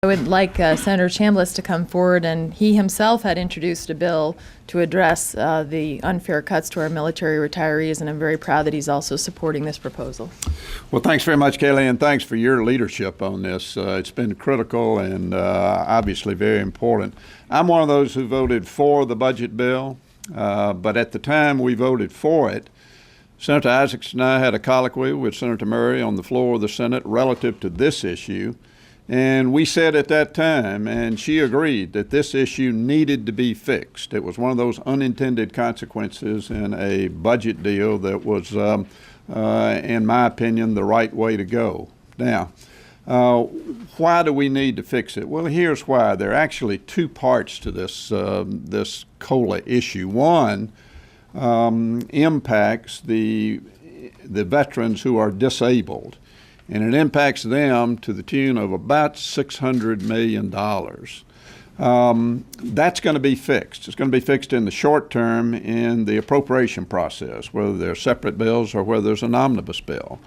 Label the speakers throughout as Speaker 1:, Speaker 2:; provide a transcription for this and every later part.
Speaker 1: I would like Senator Chambliss to come forward, and he himself had introduced a bill to address the unfair cuts to our military retirees, and I'm very proud that he's also supporting this proposal.
Speaker 2: Well, thanks very much, Kelly, and thanks for your leadership on this. It's been critical and obviously very important. I'm one of those who voted for the budget bill, but at the time we voted for it, Senator Isakson and I had a colloquy with Senator Murray on the floor of the Senate relative to this issue. And we said at that time, and she agreed, that this issue needed to be fixed. It was one of those unintended consequences in a budget deal that was, in my opinion, the right way to go. Now, why do we need to fix it? Well, here's why. There are actually two parts to this, this COLA issue. One impacts the veterans who are disabled, and it impacts them to the tune of about $600 million. That's going to be fixed. It's going to be fixed in the short term in the appropriation process, whether they're separate bills or whether there's an omnibus bill.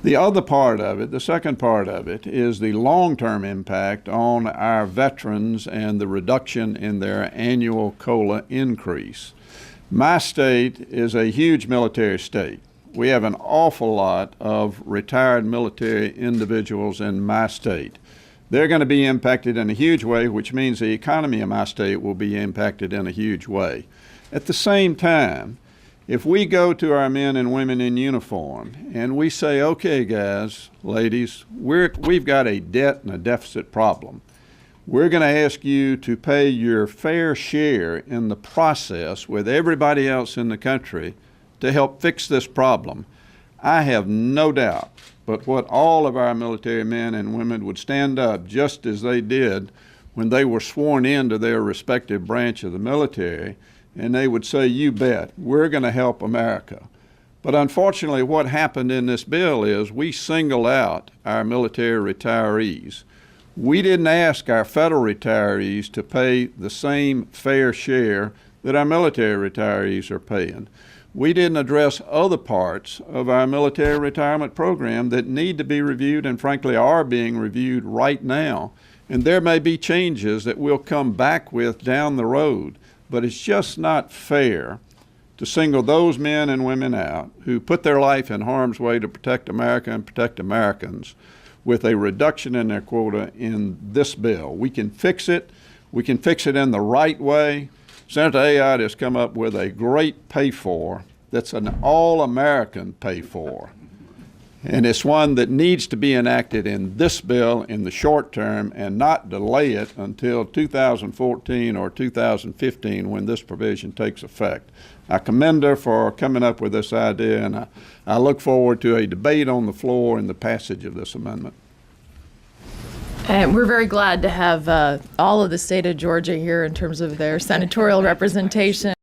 Speaker 2: The other part of it, the second part of it, is the long-term impact on our veterans and the reduction in their annual COLA increase. My state is a huge military state. We have an awful lot of retired military individuals in my state. They're going to be impacted in a huge way, which means the economy of my state will be impacted in a huge way. At the same time, if we go to our men and women in uniform and we say, okay, guys, ladies, we've got a debt and a deficit problem. We're going to ask you to pay your fair share in the process with everybody else in the country to help fix this problem. I have no doubt but what all of our military men and women would stand up, just as they did when they were sworn into their respective branch of the military, and they would say, you bet, we're going to help America. But unfortunately, what happened in this bill is we single out our military retirees. We didn't ask our federal retirees to pay the same fair share that our military retirees are paying. We didn't address other parts of our military retirement program that need to be reviewed and frankly are being reviewed right now. And there may be changes that we'll come back with down the road, but it's just not fair to single those men and women out who put their life in harm's way to protect America and protect Americans with a reduction in their quota in this bill. We can fix it. We can fix it in the right way. Senator Ayotte has come up with a great pay-for that's an all-American pay-for. And it's one that needs to be enacted in this bill in the short term and not delay it until 2014 or 2015 when this provision takes effect. I commend her for coming up with this idea, and I look forward to a debate on the floor and the passage of this amendment.
Speaker 1: And we're very glad to have all of the state of Georgia here in terms of their senatorial representation.